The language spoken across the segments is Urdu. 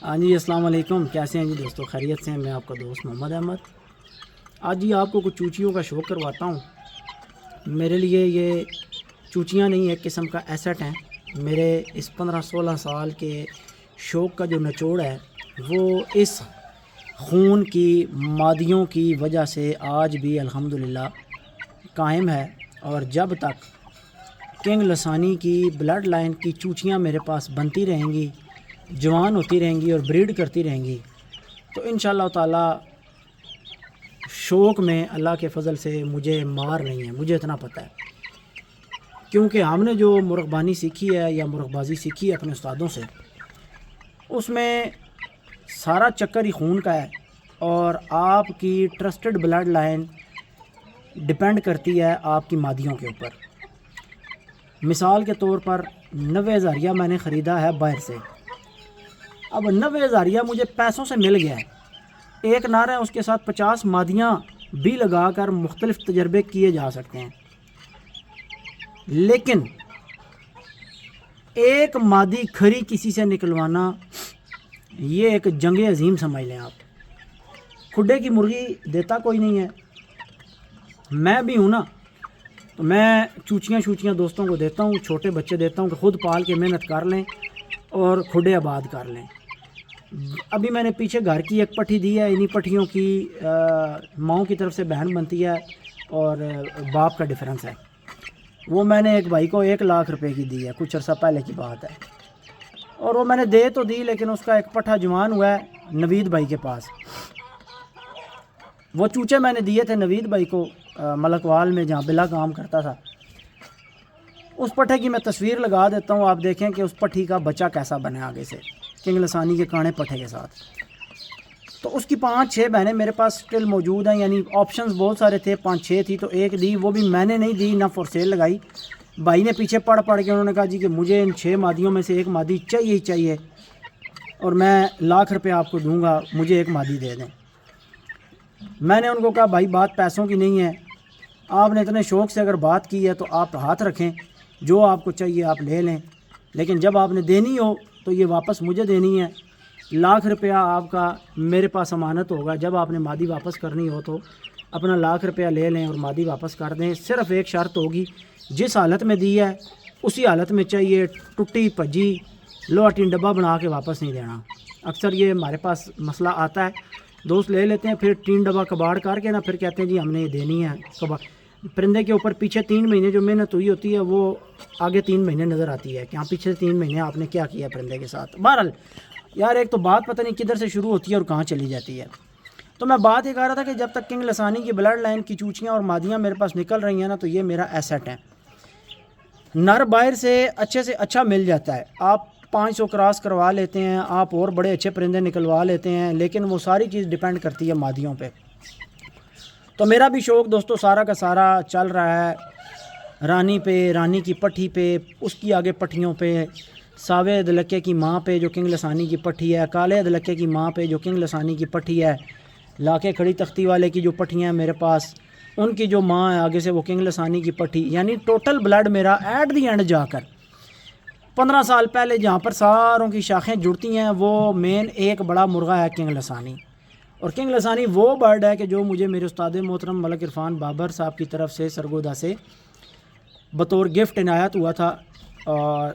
ہاں جی، السلام علیکم. کیسے ہیں جی دوستوں؟ خیریت سے ہیں؟ میں آپ کا دوست محمد احمد. آج جی آپ کو کچھ چوچیوں کا شوق کرواتا ہوں. میرے لیے یہ چوچیاں نہیں، ایک قسم کا ایسٹ ہیں. میرے اس 15-16 سال کے شوق کا جو نچوڑ ہے وہ اس خون کی مادیوں کی وجہ سے آج بھی الحمدللہ قائم ہے. اور جب تک کنگ لسانی کی بلڈ لائن کی چوچیاں میرے پاس بنتی رہیں گی، جوان ہوتی رہیں گی اور بریڈ کرتی رہیں گی، تو انشاءاللہ تعالی شوق میں اللہ کے فضل سے مجھے مار نہیں ہے. مجھے اتنا پتہ ہے، کیونکہ ہم نے جو مرغبانی سیکھی ہے یا مرغ بازی سیکھی ہے اپنے استادوں سے، اس میں سارا چکر ہی خون کا ہے. اور آپ کی ٹرسٹڈ بلڈ لائن ڈپینڈ کرتی ہے آپ کی مادیوں کے اوپر. مثال کے طور پر 90 ہزاریہ میں نے خریدا ہے باہر سے. اب 90 ہزاریہ مجھے پیسوں سے مل گیا ہے. ایک نر ہے، اس کے ساتھ 50 مادیاں بھی لگا کر مختلف تجربے کیے جا سکتے ہیں، لیکن ایک مادی کھری کسی سے نکلوانا یہ ایک جنگ عظیم سمجھ لیں آپ. کھڈے کی مرغی دیتا کوئی نہیں ہے. میں بھی ہوں نا، تو میں چوچیاں دوستوں کو دیتا ہوں، چھوٹے بچے دیتا ہوں کہ خود پال کے محنت کر لیں اور کھڈے آباد کر لیں. ابھی میں نے پیچھے گھر کی ایک پٹھی دی ہے. انہی پٹھیوں کی ماؤں کی طرف سے بہن بنتی ہے اور باپ کا ڈیفرنس ہے. وہ میں نے ایک بھائی کو 1 لاکھ روپے کی دی ہے، کچھ عرصہ پہلے کی بات ہے. اور وہ میں نے دے تو دی، لیکن اس کا ایک پٹھا جوان ہوا ہے نوید بھائی کے پاس. وہ چوچے میں نے دیے تھے نوید بھائی کو ملکوال میں، جہاں بلا کام کرتا تھا. اس پٹھے کی میں تصویر لگا دیتا ہوں، آپ دیکھیں کہ اس پٹھی کا بچہ کیسا بنے آگے سے، کنگ لسانی کے کانے پٹھے کے ساتھ. تو اس کی 5-6 بہنیں میرے پاس سٹل موجود ہیں. یعنی آپشنز بہت سارے تھے، 5-6 تھی تو ایک دی. وہ بھی میں نے نہیں دی، نہ فور سیل لگائی. بھائی نے پیچھے پڑھ کے انہوں نے کہا جی کہ مجھے ان 6 مادیوں میں سے ایک مادی چاہیے ہی چاہیے، اور میں 1 لاکھ روپے آپ کو دوں گا، مجھے ایک مادی دے دیں. میں نے ان کو کہا بھائی بات پیسوں کی نہیں ہے، آپ نے اتنے شوق سے اگر بات کی ہے تو آپ ہاتھ رکھیں، جو آپ کو چاہیے آپ لے لیں، لیکن جب آپ نے دینی ہو تو یہ واپس مجھے دینی ہے. 1 لاکھ روپیہ آپ کا میرے پاس امانت ہوگا. جب آپ نے مادی واپس کرنی ہو تو اپنا 1 لاکھ روپیہ لے لیں اور مادی واپس کر دیں. صرف ایک شرط ہوگی، جس حالت میں دی ہے اسی حالت میں چاہیے. ٹوٹی بھجی لوہا ٹین ڈبہ بنا کے واپس نہیں دینا. اکثر یہ ہمارے پاس مسئلہ آتا ہے، دوست لے لیتے ہیں، پھر ٹین ڈبہ کباڑ کر کے نا پھر کہتے ہیں جی ہم نے یہ دینی ہے. پرندے کے اوپر پیچھے 3 مہینے جو محنت ہوئی ہوتی ہے وہ آگے 3 مہینے نظر آتی ہے کہ ہاں پیچھے 3 مہینے آپ نے کیا کیا پرندے کے ساتھ. بہرحال یار ایک تو بات پتہ نہیں کدھر سے شروع ہوتی ہے اور کہاں چلی جاتی ہے. تو میں بات یہ کہہ رہا تھا کہ جب تک کنگ لسانی کی بلڈ لائن کی چوچیاں اور مادیاں میرے پاس نکل رہی ہیں نا، تو یہ میرا ایسٹ ہے. نر باہر سے اچھا مل جاتا ہے، آپ 500 کراس کروا لیتے ہیں، آپ اور بڑے اچھے پرندے نکلوا لیتے ہیں، لیکن وہ ساری چیز ڈیپینڈ کرتی ہے مادیوں پہ. تو میرا بھی شوق دوستو سارا کا سارا چل رہا ہے رانی پہ، رانی کی پٹھی پہ، اس کی آگے پٹھیوں پہ، ساوے ادلکے کی ماں پہ جو کنگ لسانی کی پٹھی ہے، کالے ادلکے کی ماں پہ جو کنگ لسانی کی پٹھی ہے، لاکے کھڑی تختی والے کی جو پٹھیاں ہیں میرے پاس، ان کی جو ماں ہے آگے سے وہ کنگ لسانی کی پٹھی. یعنی ٹوٹل بلڈ میرا ایٹ دی اینڈ جا کر 15 سال پہلے جہاں پر ساروں کی شاخیں جڑتی ہیں وہ مین ایک بڑا مرغہ ہے کنگ لسانی. اور کنگ لسانی وہ برڈ ہے کہ جو مجھے میرے استاد محترم ملک عرفان بابر صاحب کی طرف سے سرگودا سے بطور گفٹ عنایت ہوا تھا، اور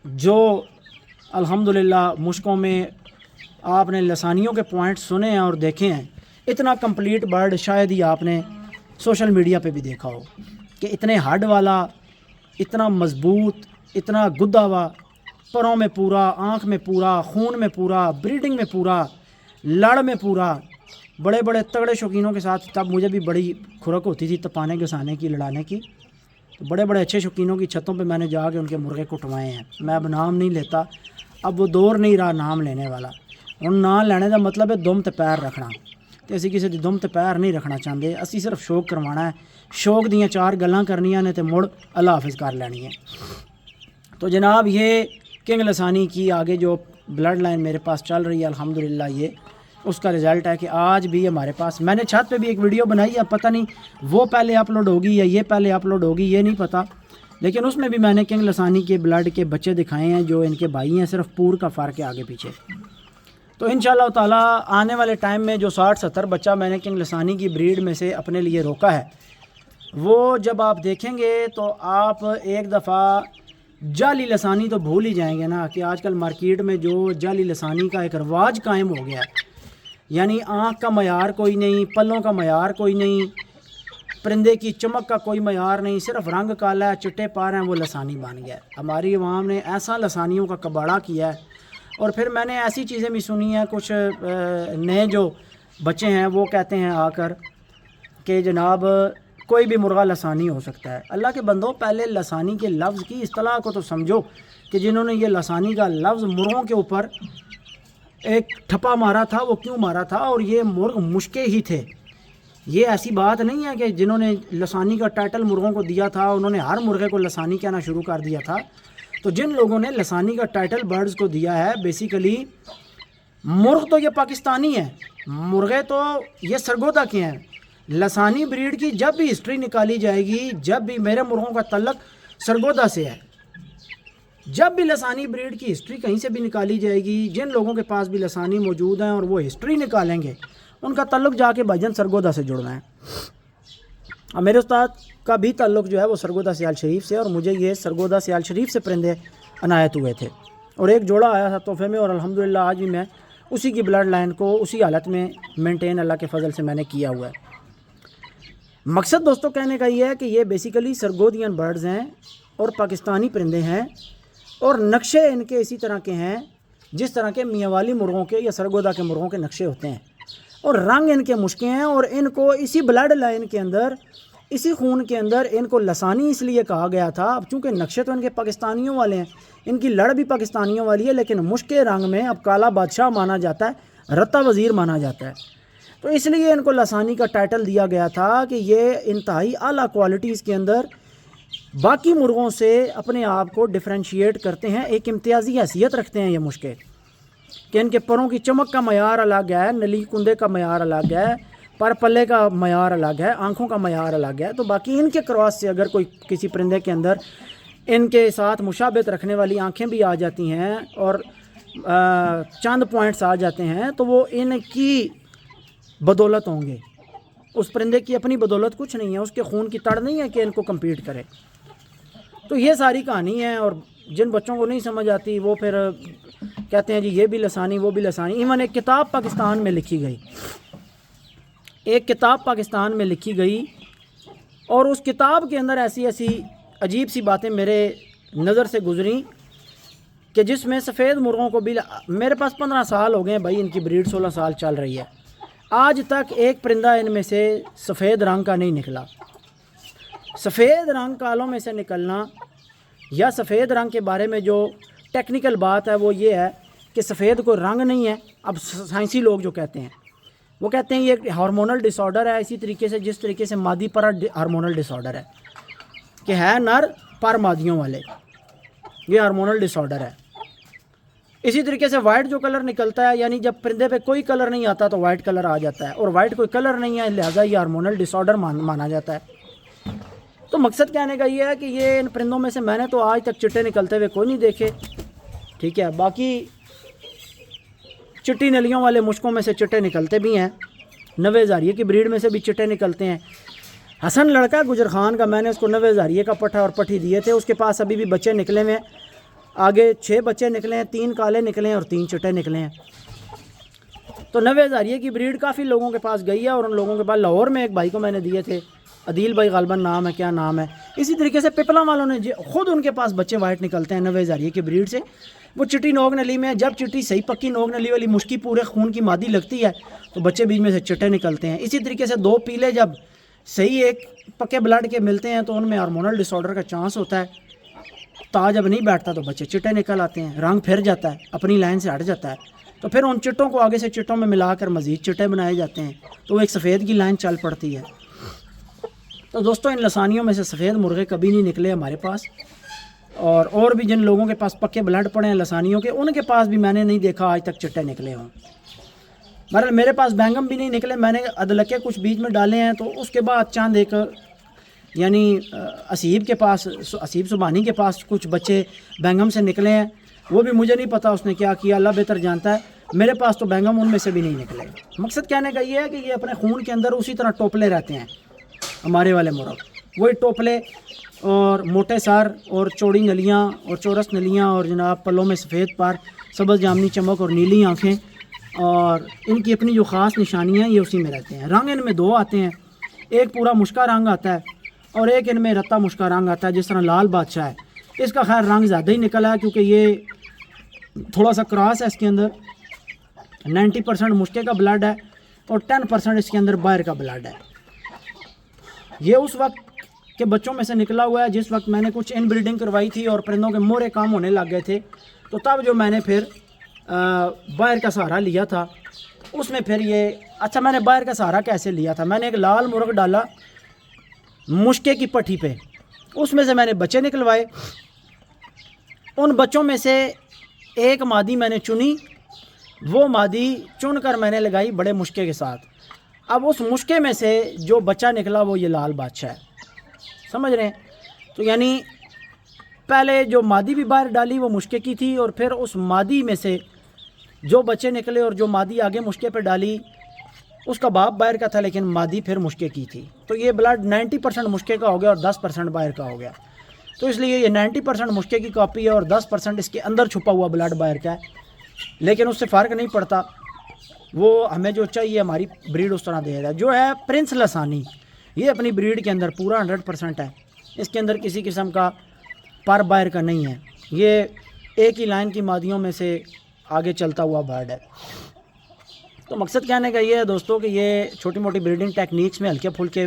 جو الحمدللہ مشکوں میں آپ نے لسانیوں کے پوائنٹ سنے ہیں اور دیکھے ہیں. اتنا کمپلیٹ برڈ شاید ہی آپ نے سوشل میڈیا پہ بھی دیکھا ہو کہ اتنے ہڈ والا، اتنا مضبوط، اتنا گدا ہوا، پروں میں پورا، آنکھ میں پورا، خون میں پورا، بریڈنگ میں پورا، لڑ میں پورا، بڑے بڑے تگڑے شوقینوں کے ساتھ. تب مجھے بھی بڑی کھرک ہوتی تھی تپانے گسانے کی، لڑانے کی. تو بڑے بڑے اچھے شوقینوں کی چھتوں پہ میں نے جا کے ان کے مرغے کٹوائے ہیں. میں اب نام نہیں لیتا، اب وہ دور نہیں رہا نام لینے والا. ہن نام لینے کا مطلب ہے دم تے پیر رکھنا، تو اسی کسی دی دم تے پیر نہیں رکھنا چاہتے. اسی صرف شوق کروانا ہے، شوق دیاں 4 گلاں کرنیاں نے تے مڑ اللہ حافظ کر لینی ہے. تو جناب یہ کنگ لسانی کی آگے جو بلڈ لائن میرے پاس چل رہی ہے الحمدللہ، یہ اس کا رزلٹ ہے کہ آج بھی ہمارے پاس، میں نے چھت پہ بھی ایک ویڈیو بنائی ہے، پتہ نہیں وہ پہلے اپلوڈ ہوگی یا یہ پہلے اپلوڈ ہوگی، یہ نہیں پتہ، لیکن اس میں بھی میں نے کنگ لسانی کے بلڈ کے بچے دکھائے ہیں جو ان کے بھائی ہیں، صرف پور کا فرق ہے آگے پیچھے۔ تو انشاءاللہ تعالیٰ آنے والے ٹائم میں جو 60-70 بچہ میں نے کنگ لسانی کی بریڈ میں سے اپنے لیے روکا ہے، وہ جب آپ دیکھیں گے تو آپ ایک دفعہ جعلی لسانی تو بھول ہی جائیں گے نا، کہ آج کل مارکیٹ میں جو جعلی لسانی کا ایک رواج قائم ہو گیا ہے، یعنی آنکھ کا معیار کوئی نہیں، پلوں کا معیار کوئی نہیں، پرندے کی چمک کا کوئی معیار نہیں، صرف رنگ کالا ہے، چٹے پار ہیں، وہ لسانی بن گیا ہے۔ ہماری عوام نے ایسا لسانیوں کا کباڑہ کیا ہے۔ اور پھر میں نے ایسی چیزیں بھی سنی ہیں، کچھ نئے جو بچے ہیں وہ کہتے ہیں آ کر کہ جناب کوئی بھی مرغہ لسانی ہو سکتا ہے۔ اللہ کے بندوں، پہلے لسانی کے لفظ کی اصطلاح کو تو سمجھو، کہ جنہوں نے یہ لسانی کا لفظ مرغوں کے اوپر ایک ٹھپا مارا تھا وہ کیوں مارا تھا، اور یہ مرغ مشکے ہی تھے۔ یہ ایسی بات نہیں ہے کہ جنہوں نے لسانی کا ٹائٹل مرغوں کو دیا تھا انہوں نے ہر مرغے کو لسانی کہنا شروع کر دیا تھا۔ تو جن لوگوں نے لسانی کا ٹائٹل برڈز کو دیا ہے، بیسیکلی مرغ تو یہ پاکستانی ہے، مرغے تو یہ سرگودا کے ہیں۔ لسانی بریڈ کی جب بھی ہسٹری نکالی جائے گی، جب بھی میرے مرغوں کا تعلق سرگودا سے ہے، جب بھی لسانی بریڈ کی ہسٹری کہیں سے بھی نکالی جائے گی، جن لوگوں کے پاس بھی لسانی موجود ہیں اور وہ ہسٹری نکالیں گے، ان کا تعلق جا کے بھائی جان سرگودا سے جڑنا ہے۔ اور میرے استاد کا بھی تعلق جو ہے وہ سرگودا سیال شریف سے، اور مجھے یہ سرگودا سیال شریف سے پرندے عنایت ہوئے تھے، اور ایک جوڑا آیا تھا تحفے میں، اور الحمدللہ آج بھی میں اسی کی بلڈ لائن کو اسی حالت میں مینٹین اللہ کے فضل سے میں نے کیا ہوا ہے۔ مقصد دوستوں کہنے کا یہ ہے کہ یہ بیسیکلی سرگودین برڈز ہیں اور پاکستانی پرندے ہیں، اور نقشے ان کے اسی طرح کے ہیں جس طرح کے میاں والی مرغوں کے یا سرگودا کے مرغوں کے نقشے ہوتے ہیں، اور رنگ ان کے مشکے ہیں، اور ان کو اسی بلڈ لائن کے اندر، اسی خون کے اندر ان کو لسانی اس لیے کہا گیا تھا۔ اب چونکہ نقشے تو ان کے پاکستانیوں والے ہیں، ان کی لڑ بھی پاکستانیوں والی ہے، لیکن مشکے رنگ میں اب کالا بادشاہ مانا جاتا ہے، رتا وزیر مانا جاتا ہے، تو اس لیے ان کو لسانی کا ٹائٹل دیا گیا تھا کہ یہ انتہائی اعلیٰ کوالٹیز کے اندر باقی مرغوں سے اپنے آپ کو ڈفرینشیٹ کرتے ہیں، ایک امتیازی حیثیت رکھتے ہیں یہ مشکے، کہ ان کے پروں کی چمک کا معیار الگ ہے، نلی کندے کا معیار الگ ہے، پر پلے کا معیار الگ ہے، آنکھوں کا معیار الگ ہے۔ تو باقی ان کے کراس سے اگر کوئی کسی پرندے کے اندر ان کے ساتھ مشابہت رکھنے والی آنکھیں بھی آ جاتی ہیں اور چند پوائنٹس آ جاتے ہیں، تو وہ ان کی بدولت ہوں گے، اس پرندے کی اپنی بدولت کچھ نہیں ہے، اس کے خون کی تڑ نہیں ہے کہ ان کو کمپیٹ کرے۔ تو یہ ساری کہانی ہے، اور جن بچوں کو نہیں سمجھ آتی وہ پھر کہتے ہیں جی یہ بھی لسانی وہ بھی لسانی۔ ایون ایک کتاب پاکستان میں لکھی گئی، ایک کتاب پاکستان میں لکھی گئی، اور اس کتاب کے اندر ایسی ایسی عجیب سی باتیں میرے نظر سے گزریں کہ جس میں سفید مرغوں کو بھی، میرے پاس 15 سال ہو گئے ہیں بھائی، ان کی بریڈ 16 سال چل رہی ہے، آج تک ایک پرندہ ان میں سے سفید رنگ کا نہیں نکلا۔ سفید رنگ کالوں میں سے نکلنا یا سفید رنگ کے بارے میں جو ٹیکنیکل بات ہے وہ یہ ہے کہ سفید کوئی رنگ نہیں ہے۔ اب سائنسی لوگ جو کہتے ہیں وہ کہتے ہیں یہ ایک ہارمونل ڈس آرڈر ہے، اسی طریقے سے جس طریقے سے مادی پر ہارمونل ڈس آرڈر ہے کہ ہے نر پر مادیوں والے، یہ ہارمونل ڈس آرڈر ہے۔ اسی طریقے سے وائٹ جو کلر نکلتا ہے، یعنی جب پرندے پہ کوئی کلر نہیں آتا تو وائٹ کلر آ جاتا ہے، اور وائٹ کوئی کلر نہیں ہے لہٰذا یہ ہارمونل ڈس آرڈر مانا جاتا ہے۔ تو مقصد کہنے کا یہ ہے کہ یہ ان پرندوں میں سے میں نے تو آج تک چٹے نکلتے ہوئے کوئی نہیں دیکھے، ٹھیک ہے، باقی چٹی نلیوں والے مشکوں میں سے چٹے نکلتے بھی ہیں، نوے زاریے کی بریڈ میں سے بھی چٹے نکلتے ہیں۔ حسن لڑکا گجر خان کا، میں نے اس کو نوے زاریے کا پٹھا اور پٹھی دیے تھے، اس کے پاس ابھی بھی بچے نکلے ہوئے ہیں، آگے 6 بچے نکلے ہیں، 3 کالے نکلے ہیں اور 3 چٹے نکلے ہیں۔ تو نوے زاریے کی بریڈ کافی لوگوں کے پاس گئی ہے، اور ان لوگوں کے پاس لاہور میں ایک بھائی کو میں نے دیے تھے، عدیل بھائی غالباً نام ہے، کیا نام ہے، اسی طریقے سے پپلا والوں نے خود ان کے پاس بچے وائٹ نکلتے ہیں نوے زاریے کی بریڈ سے۔ وہ چٹی نوک نلی میں، جب چٹی صحیح پکی نوک نلی والی مشکی پورے خون کی مادی لگتی ہے تو بچے بیچ میں سے چٹے نکلتے ہیں۔ اسی طریقے سے 2 پیلے جب صحیح ایک پکے بلڈ کے ملتے ہیں تو ان میں ہارمونل ڈس آرڈر کا چانس ہوتا ہے، تا جب نہیں بیٹھتا تو بچے چٹے نکل آتے ہیں، رنگ پھر جاتا ہے، اپنی لائن سے ہٹ جاتا ہے، تو پھر ان چٹوں کو آگے سے چٹوں میں ملا کر مزید چٹے بنائے جاتے ہیں، تو وہ ایک سفید کی لائن چل پڑتی ہے۔ تو دوستوں ان لسانیوں میں سے سفید مرغے کبھی نہیں نکلے ہمارے پاس، اور بھی جن لوگوں کے پاس پکے بلڈ پڑے ہیں لسانیوں کے، ان کے پاس بھی میں نے نہیں دیکھا آج تک چٹے نکلے ہوں۔ میرے پاس بینگم بھی نہیں نکلے، میں نے ادلکے کچھ بیچ میں ڈالے ہیں، تو اس کے بعد چاند ایک یعنی اسیب کے پاس، اسیب سبحانی کے پاس کچھ بچے بینگم سے نکلے ہیں، وہ بھی مجھے نہیں پتہ اس نے کیا کیا، اللہ بہتر جانتا ہے۔ میرے پاس تو بینگم ان میں سے بھی نہیں نکلے۔ مقصد کہنے کا یہ ہے کہ یہ اپنے خون کے اندر اسی طرح ٹوپلے رہتے ہیں ہمارے والے مرغ، وہی ٹوپلے اور موٹے سر اور چوڑی نلیاں اور چورس نلیاں اور جناب پلوں میں سفید پر، سبز جامنی چمک اور نیلی آنکھیں، اور ان کی اپنی جو خاص نشانیاں یہ اسی میں رہتے ہیں۔ رنگ ان میں دو آتے ہیں، ایک پورا مشکا رنگ آتا ہے اور ایک ان میں رتا مشکا رنگ آتا ہے، جس طرح لال بادشاہ ہے۔ اس کا خیر رنگ زیادہ ہی نکلا ہے کیونکہ یہ تھوڑا سا کراس ہے، اس کے اندر 90% مشکے کا بلڈ ہے اور 10% اس کے اندر باہر کا بلڈ ہے۔ یہ اس وقت کے بچوں میں سے نکلا ہوا ہے جس وقت میں نے کچھ ان بریڈنگ کروائی تھی اور پرندوں کے مورے کام ہونے لگ گئے تھے، تو تب جو میں نے پھر باہر کا سہارا لیا تھا، اس میں پھر یہ اچھا میں نے باہر کا سہارا کیسے لیا تھا، میں نے ایک لال مرغ ڈالا مشکے کی پٹھی پہ، اس میں سے میں نے بچے نکلوائے، ان بچوں میں سے ایک مادی میں نے چنی، وہ مادی چن کر میں نے لگائی بڑے مشکے کے ساتھ۔ اب اس مشکے میں سے جو بچہ نکلا وہ یہ لال بادشاہ ہے، سمجھ رہے ہیں؟ تو یعنی پہلے جو مادی بھی باہر ڈالی وہ مشکے کی تھی، اور پھر اس مادی میں سے جو بچے نکلے اور جو مادی آگے مشکے پہ ڈالی اس کا باپ باہر کا تھا لیکن مادی پھر مشکے کی تھی، تو یہ بلڈ 90% مشکے کا ہو گیا اور 10% باہر کا ہو گیا۔ تو اس لیے یہ 90% مشکے کی کاپی ہے اور 10% اس کے اندر چھپا ہوا بلڈ باہر کا ہے، لیکن اس سے فرق نہیں پڑتا، وہ ہمیں جو چاہیے ہماری بریڈ اس طرح دے گا۔ جو ہے پرنس لسانی، یہ اپنی بریڈ کے اندر پورا 100% ہے، اس کے اندر کسی قسم کا پر باہر کا نہیں ہے، یہ ایک ہی لائن کی مادیوں میں سے آگے چلتا ہوا برڈ ہے۔ تو مقصد کہنے کا یہ ہے دوستوں کہ یہ چھوٹی موٹی بریڈنگ ٹیکنیکس میں ہلکے پھلکے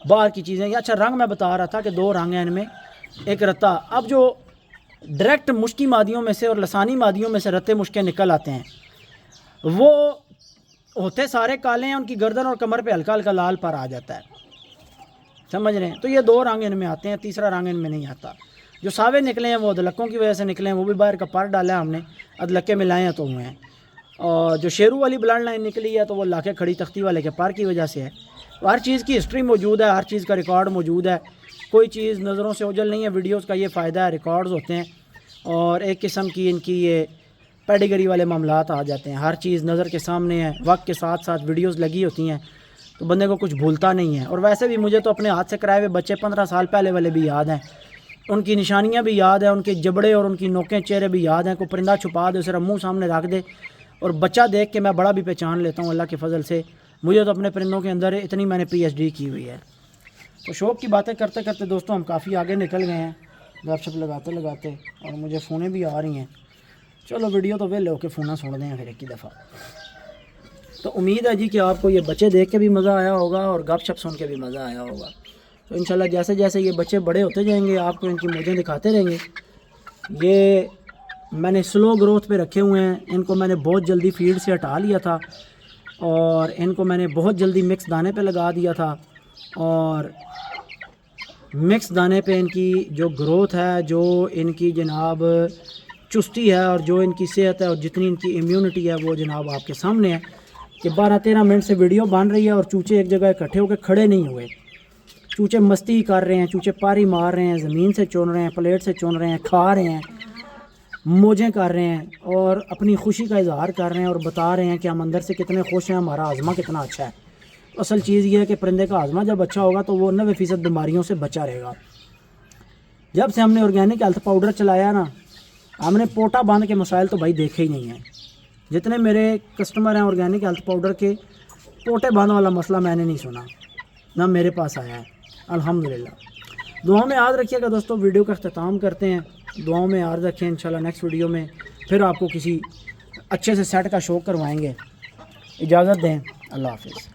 باہر کی چیزیں، یہ اچھا رنگ میں بتا رہا تھا کہ دو رنگ ہیں ان میں، ایک رتا۔ اب جو ڈائریکٹ مشکی مادیوں میں سے اور لسانی مادیوں میں سے رتے مشکے نکل آتے ہیں وہ ہوتے سارے کالے ہیں، ان کی گردن اور کمر پہ ہلکا ہلکا لال پر آ جاتا ہے، سمجھ رہے ہیں؟ تو یہ دو رنگ ان میں آتے ہیں، تیسرا رنگ ان میں نہیں آتا۔ جو ساوے نکلے ہیں وہ ادلکوں کی وجہ سے نکلے ہیں، وہ بھی باہر کا پر ڈالا ہے ہم نے، ادلکے ملائے ہیں تو ہوئے ہیں۔ اور جو شیرو والی بلڈ لائن نکلی ہے تو وہ لاکے کھڑی تختی والے کے پر کی وجہ سے ہے۔ ہر چیز کی ہسٹری موجود ہے، ہر چیز کا ریکارڈ موجود ہے، کوئی چیز نظروں سے اوجھل نہیں ہے۔ ویڈیوز کا یہ فائدہ ہے، ریکارڈز ہوتے ہیں اور ایک قسم کی ان کی یہ پیڈیگری والے معاملات آ جاتے ہیں، ہر چیز نظر کے سامنے ہے، وقت کے ساتھ ساتھ ویڈیوز لگی ہوتی ہیں تو بندے کو کچھ بھولتا نہیں ہے۔ اور ویسے بھی مجھے تو اپنے ہاتھ سے کرائے ہوئے بچے 15 سال پہلے والے بھی یاد ہیں، ان کی نشانیاں بھی یاد ہیں، ان کے جبڑے اور ان کی نوکیں چہرے بھی یاد ہیں۔ کوئی پرندہ چھپا دے، صرف منہ سامنے رکھ دے اور بچہ دیکھ کے میں بڑا بھی پہچان لیتا ہوں اللہ کے فضل سے۔ مجھے تو اپنے پرندوں کے اندر اتنی میں نے PhD کی ہوئی ہے۔ تو شوق کی باتیں کرتے کرتے دوستوں ہم کافی آگے نکل گئے ہیں، گپ شپ لگاتے لگاتے، اور مجھے فونیں بھی آ رہی ہیں۔ چلو ویڈیو تو ویلے ہو کے فونیں سن دیں پھر ایک ہی دفعہ۔ تو امید ہے جی کہ آپ کو یہ بچے دیکھ کے بھی مزہ آیا ہوگا اور گپ شپ سن کے بھی مزہ آیا ہوگا۔ تو انشاءاللہ جیسے جیسے یہ بچے بڑے ہوتے جائیں گے آپ کو ان کی موجیں دکھاتے رہیں گے۔ یہ میں نے سلو گروتھ پہ رکھے ہوئے ہیں، ان کو میں نے بہت جلدی فیڈ سے ہٹا لیا تھا اور ان کو میں نے بہت جلدی مکس دانے پہ لگا دیا تھا، اور مکس دانے پہ ان کی جو گروتھ ہے، جو ان کی جناب چستی ہے اور جو ان کی صحت ہے اور جتنی ان کی امیونٹی ہے وہ جناب آپ کے سامنے ہے کہ 12-13 منٹ سے ویڈیو بن رہی ہے اور چوچے ایک جگہ اکٹھے ہو کے کھڑے نہیں ہوئے، چوچے مستی کر رہے ہیں، چوچے پاری مار رہے ہیں، زمین سے چون رہے ہیں، پلیٹ سے چون رہے ہیں، کھا رہے ہیں، موجیں کر رہے ہیں اور اپنی خوشی کا اظہار کر رہے ہیں اور بتا رہے ہیں کہ ہم اندر سے کتنے خوش ہیں، ہمارا ہاضمہ کتنا اچھا ہے۔ اصل چیز یہ ہے کہ پرندے کا ہاضمہ جب اچھا ہوگا تو وہ 90% بیماریوں سے بچا رہے گا۔ جب سے ہم نے آرگینک ہیلتھ پاؤڈر چلایا نا، ہم نے پوٹا باندھ کے مسائل تو بھائی دیکھے ہی نہیں ہیں۔ جتنے میرے کسٹمر ہیں آرگینک ہیلتھ پاؤڈر کے، پوٹے باندھ والا مسئلہ میں نے نہیں سنا، نہ میرے پاس آیا ہے الحمدللہ۔ دعاؤں میں یاد رکھیے گا دوستوں۔ ویڈیو کا اختتام کرتے ہیں، دعاؤں میں یاد رکھیں۔ انشاءاللہ نیکسٹ ویڈیو میں پھر آپ کو کسی اچھے سے سیٹ کا شو کروائیں گے۔ اجازت دیں، اللہ حافظ۔